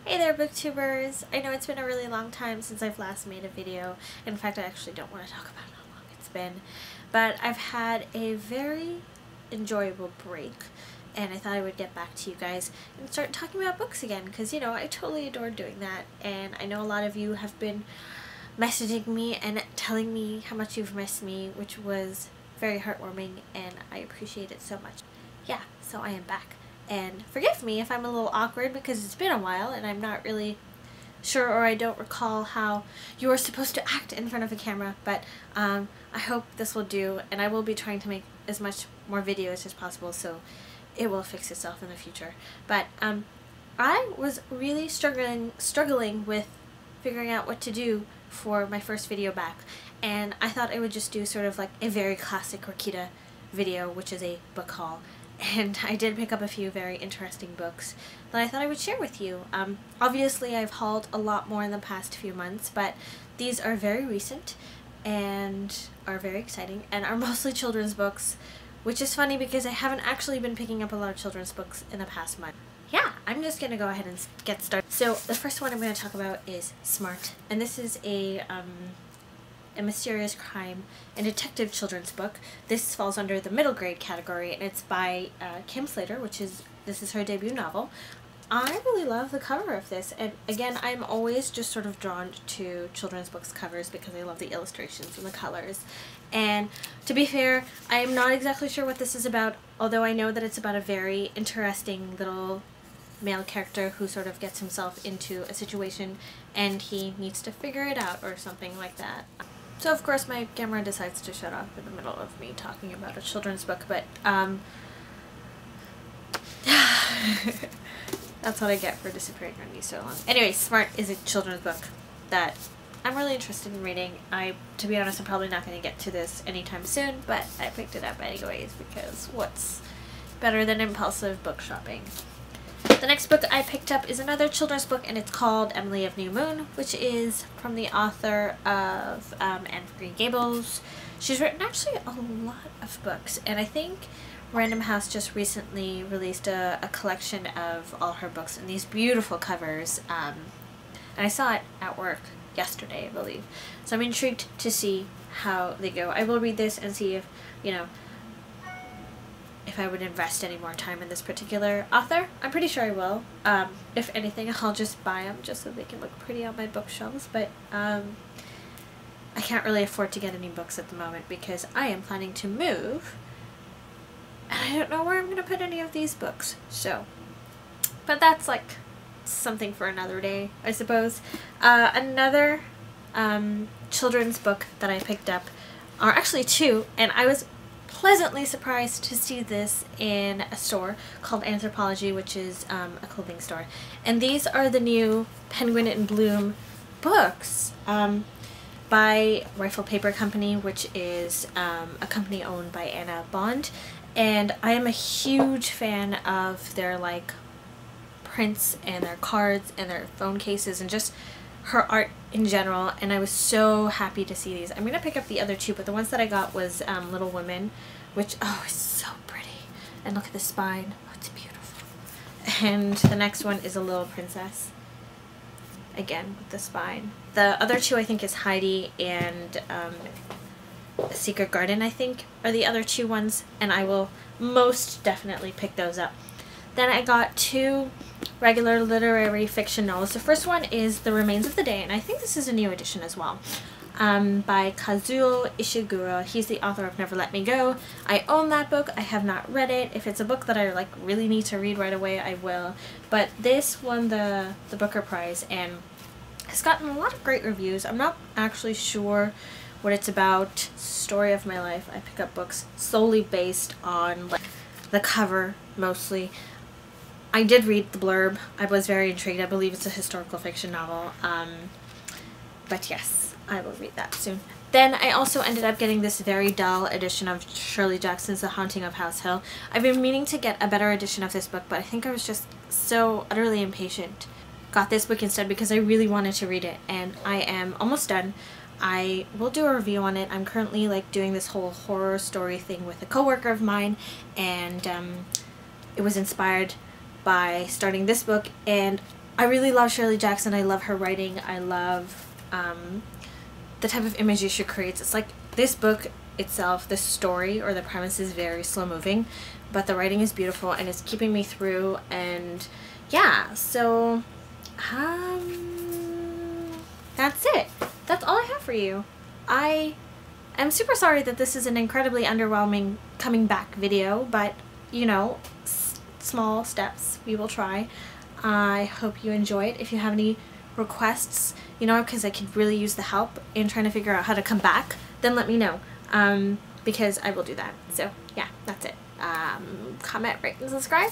Hey there, booktubers! I know it's been a really long time since I've last made a video. In fact, I actually don't want to talk about how long it's been. But I've had a very enjoyable break, and I thought I would get back to you guys and start talking about books again, because, you know, I totally adore doing that, and I know a lot of you have been messaging me and telling me how much you've missed me, which was very heartwarming, and I appreciate it so much. Yeah, so I am back. And forgive me if I'm a little awkward because it's been a while and I'm not really sure, or I don't recall how you are supposed to act in front of a camera, but I hope this will do, and I will be trying to make as much more videos as possible so it will fix itself in the future. But I was really struggling with figuring out what to do for my first video back, and I thought I would just do sort of like a very classic Rakita video, which is a book haul. And I did pick up a few very interesting books that I thought I would share with you. Obviously I've hauled a lot more in the past few months, but these are very recent and are very exciting and are mostly children's books, which is funny because I haven't actually been picking up a lot of children's books in the past month. Yeah, I'm just gonna go ahead and get started. So the first one I'm going to talk about is Smart, and this is a mysterious crime and detective children's book. This falls under the middle grade category, and it's by Kim Slater, this is her debut novel. I really love the cover of this, and again, I'm always just sort of drawn to children's books covers because I love the illustrations and the colors. And to be fair, I am not exactly sure what this is about, although I know that it's about a very interesting little male character who sort of gets himself into a situation and he needs to figure it out or something like that. So of course my camera decides to shut off in the middle of me talking about a children's book, but that's what I get for disappearing on me so long. Anyway, Smart is a children's book that I'm really interested in reading. To be honest, I'm probably not going to get to this anytime soon, but I picked it up anyways because what's better than impulsive book shopping? The next book I picked up is another children's book, and it's called Emily of New Moon, which is from the author of Anne of Green Gables. She's written actually a lot of books, and I think Random House just recently released a collection of all her books and these beautiful covers, and I saw it at work yesterday, I believe. So I'm intrigued to see how they go. I will read this and see if, you know, if I would invest any more time in this particular author. I'm pretty sure I will. If anything, I'll just buy them just so they can look pretty on my bookshelves, but I can't really afford to get any books at the moment because I am planning to move and I don't know where I'm going to put any of these books. So, but that's like something for another day, I suppose. Another children's book that I picked up are actually two, and I was pleasantly surprised to see this in a store called Anthropology, which is a clothing store. And these are the new Penguin and Bloom books by Rifle Paper Company, which is a company owned by Anna Bond. And I am a huge fan of their like prints and their cards and their phone cases and just her art in general, and I was so happy to see these. I'm going to pick up the other two, but the ones that I got was Little Women, which, oh, is so pretty. And look at the spine. Oh, it's beautiful. And the next one is A Little Princess. Again, with the spine. The other two, I think, is Heidi and Secret Garden, I think, are the other two ones, and I will most definitely pick those up. Then I got two regular literary fiction novels. The first one is The Remains of the Day, and I think this is a new edition as well, by Kazuo Ishiguro. He's the author of Never Let Me Go. I own that book. I have not read it. If it's a book that I like really need to read right away, I will. But this won the Booker Prize and has gotten a lot of great reviews. I'm not actually sure what it's about. Story of my life. I pick up books solely based on like the cover mostly. I did read the blurb. I was very intrigued. I believe it's a historical fiction novel. But yes, I will read that soon. Then I also ended up getting this very dull edition of Shirley Jackson's The Haunting of House Hill. I've been meaning to get a better edition of this book, but I think I was just so utterly impatient. Got this book instead because I really wanted to read it, and I am almost done. I will do a review on it. I'm currently like doing this whole horror story thing with a coworker of mine, and it was inspired by starting this book, and I really love Shirley Jackson. I love her writing. I love the type of images she creates. It's like this book itself, the story or the premise is very slow moving, but the writing is beautiful and it's keeping me through. And yeah, so that's it. That's all I have for you. I am super sorry that this is an incredibly underwhelming coming back video, but you know, small steps, we will try. I hope you enjoyed. If you have any requests, you know, because I could really use the help in trying to figure out how to come back, then let me know, because I will do that. So yeah, that's it. Comment, rate, and subscribe.